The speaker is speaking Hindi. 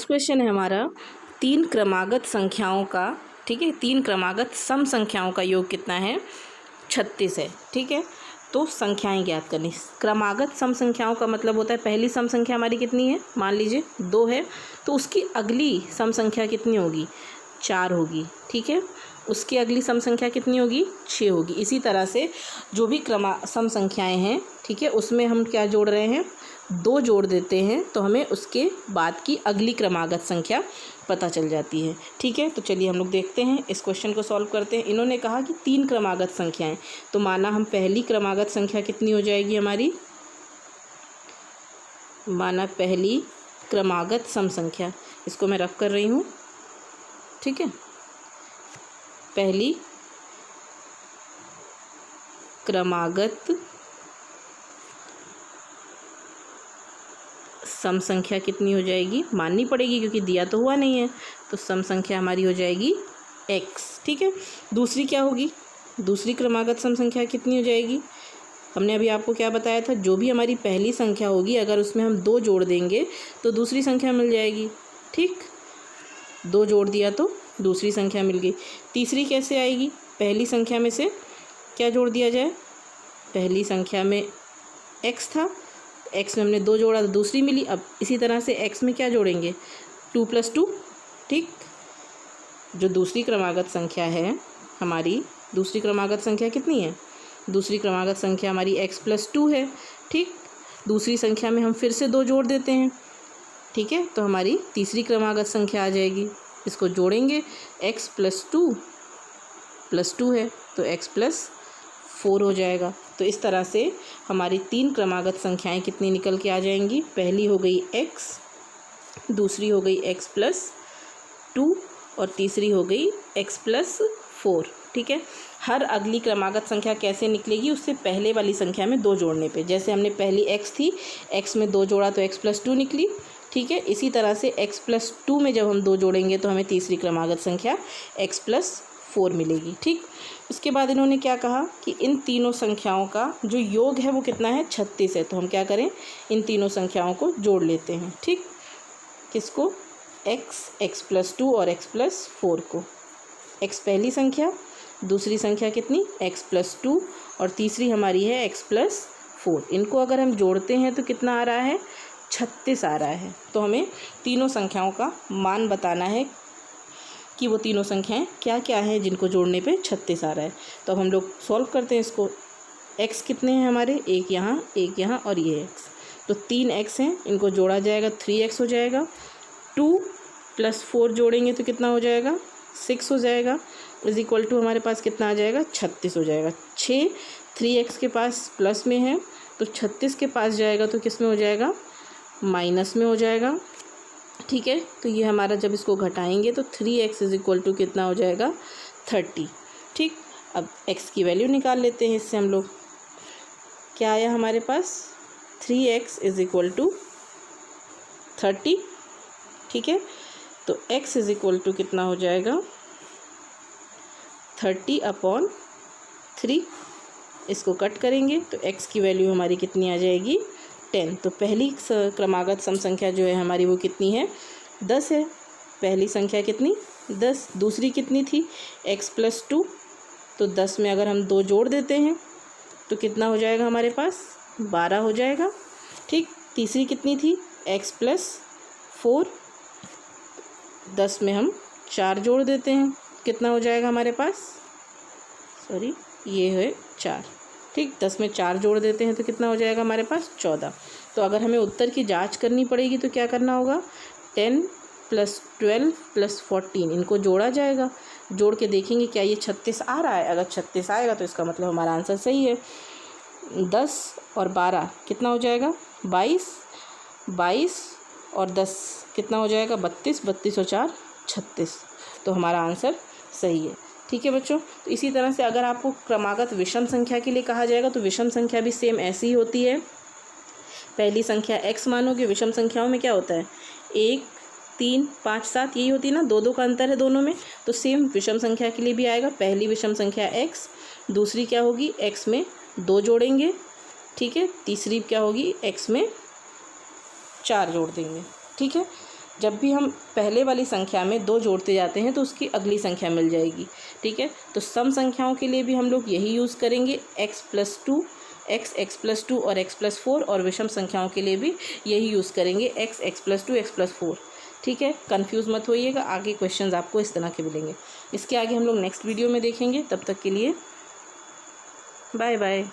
क्वेश्चन है हमारा, तीन क्रमागत संख्याओं का, ठीक है, तीन क्रमागत सम संख्याओं का योग कितना है? 36 है। ठीक है, तो संख्याएं ज्ञात करनी। क्रमागत सम संख्याओं का मतलब होता है पहली सम संख्या हमारी कितनी है, मान लीजिए 2 है, तो उसकी अगली सम संख्या कितनी होगी? 4 होगी। ठीक है, उसकी अगली सम संख्या कितनी होगी? 6 होगी। इसी तरह से जो भी सम संख्याएं हैं, ठीक है, उसमें हम क्या जोड़ रहे हैं? 2 जोड़ देते हैं तो हमें उसके बाद की अगली क्रमागत संख्या पता चल जाती है। ठीक है, तो चलिए हम लोग देखते हैं, इस क्वेश्चन को सॉल्व करते हैं। इन्होंने कहा कि 3 क्रमागत संख्याएं, तो माना हम पहली क्रमागत संख्या कितनी हो जाएगी हमारी? माना पहली क्रमागत सम संख्या, इसको मैं रफ कर रही हूँ। ठीक है, पहली क्रमागत सम संख्या कितनी हो जाएगी? माननी पड़ेगी क्योंकि दिया तो हुआ नहीं है, तो सम संख्या हमारी हो जाएगी x। ठीक है, दूसरी क्या होगी? दूसरी क्रमागत सम संख्या कितनी हो जाएगी? हमने अभी आपको क्या बताया था, जो भी हमारी पहली संख्या होगी अगर उसमें हम 2 जोड़ देंगे तो दूसरी संख्या मिल जाएगी। ठीक, 2 जोड़ दिया तो दूसरी संख्या मिल गई। तीसरी कैसे आएगी? पहली संख्या में से क्या जोड़ दिया जाए? पहली संख्या में x था, x में हमने 2 जोड़ा तो दूसरी मिली। अब इसी तरह से x में क्या जोड़ेंगे? 2 + 2। ठीक, जो दूसरी क्रमागत संख्या है हमारी, दूसरी क्रमागत संख्या कितनी है? दूसरी क्रमागत संख्या हमारी x + 2 है। ठीक, दूसरी संख्या में हम फिर से 2 जोड़ देते हैं। ठीक है, तो हमारी तीसरी क्रमागत संख्या आ जाएगी। इसको जोड़ेंगे, x + 2 + 2 है तो x + 4 हो जाएगा। तो इस तरह से हमारी 3 क्रमागत संख्याएं कितनी निकल के आ जाएंगी? पहली हो गई x, दूसरी हो गई x + 2 और तीसरी हो गई x + 4। ठीक है, हर अगली क्रमागत संख्या कैसे निकलेगी? उससे पहले वाली संख्या में 2 जोड़ने पे। जैसे हमने पहली x थी, x में 2 जोड़ा तो x + 2 निकली। ठीक है, इसी तरह से x + 2 में जब हम 2 जोड़ेंगे तो हमें तीसरी क्रमागत संख्या x + 4 मिलेगी। ठीक, उसके बाद इन्होंने क्या कहा कि इन तीनों संख्याओं का जो योग है वो कितना है? 36 है। तो हम क्या करें? इन तीनों संख्याओं को जोड़ लेते हैं। ठीक, किसको? x + 2 और x + 4 को। x पहली संख्या, दूसरी संख्या कितनी? x + 2 और तीसरी हमारी है x + 4। इनको अगर हम जोड़ते हैं तो कितना आ रहा है? 36 आ रहा है। तो हमें तीनों संख्याओं का मान बताना है कि वो तीनों संख्याएं क्या क्या हैं जिनको जोड़ने पे 36 आ रहा है। तो अब हम लोग सॉल्व करते हैं इसको। x कितने हैं हमारे? एक यहाँ और ये x, तो 3 x हैं, इनको जोड़ा जाएगा 3x हो जाएगा। 2 + 4 जोड़ेंगे तो कितना हो जाएगा? 6 हो जाएगा। = हमारे पास कितना आ जाएगा? 36 हो जाएगा। 6 3x के पास प्लस में है तो 36 के पास जाएगा तो किस में हो जाएगा? माइनस में हो जाएगा। ठीक है, तो ये हमारा जब इसको घटाएंगे तो 3x = कितना हो जाएगा? 30। ठीक, अब x की वैल्यू निकाल लेते हैं इससे हम लोग। क्या आया हमारे पास? 3x = 30। ठीक है, तो x = कितना हो जाएगा? 30/3। इसको कट करेंगे तो x की वैल्यू हमारी कितनी आ जाएगी? 10। तो पहली क्रमागत सम संख्या जो है हमारी वो कितनी है? 10 है। पहली संख्या कितनी? 10। दूसरी कितनी थी? x + 2। तो 10 में अगर हम 2 जोड़ देते हैं तो कितना हो जाएगा हमारे पास? 12 हो जाएगा। ठीक, तीसरी कितनी थी? x + 4। 10 में हम 4 जोड़ देते हैं, कितना हो जाएगा हमारे पास? ये है 4। ठीक, 10 में 4 जोड़ देते हैं तो कितना हो जाएगा हमारे पास? 14। तो अगर हमें उत्तर की जांच करनी पड़ेगी तो क्या करना होगा? 10 + 12 + 14 इनको जोड़ा जाएगा। जोड़ के देखेंगे क्या ये 36 आ रहा है। अगर 36 आएगा तो इसका मतलब हमारा आंसर सही है। 10 और 12 कितना हो जाएगा? 22। 22 और 10 कितना हो जाएगा? 32। 32 और 4 36। तो हमारा आंसर सही है। ठीक है बच्चों, तो इसी तरह से अगर आपको क्रमागत विषम संख्या के लिए कहा जाएगा तो विषम संख्या भी सेम ऐसी ही होती है। पहली संख्या x मानोगे। विषम संख्याओं में क्या होता है? 1 3 5 7 यही होती है ना, 2 का अंतर है दोनों में। तो सेम विषम संख्या के लिए भी आएगा। पहली विषम संख्या x, दूसरी क्या होगी? x में 2 जोड़ेंगे। ठीक है, तीसरी क्या होगी? x में 4 जोड़ देंगे। ठीक है, जब भी हम पहले वाली संख्या में 2 जोड़ते जाते हैं तो उसकी अगली संख्या मिल जाएगी, ठीक है। तो सम संख्याओं के लिए भी हम लोग यही यूज़ करेंगे, x+2, x+2 और x+4, और विषम संख्याओं के लिए भी यही यूज़ करेंगे, x+2, x+4, ठीक है। कंफ्यूज मत होइएगा, आगे क्वेश्चंस आपको इस तरह के मिलेंगे। इसके आगे हम लोग नेक्स्ट वीडियो में देखेंगे। तब तक के लिए बाय बाय।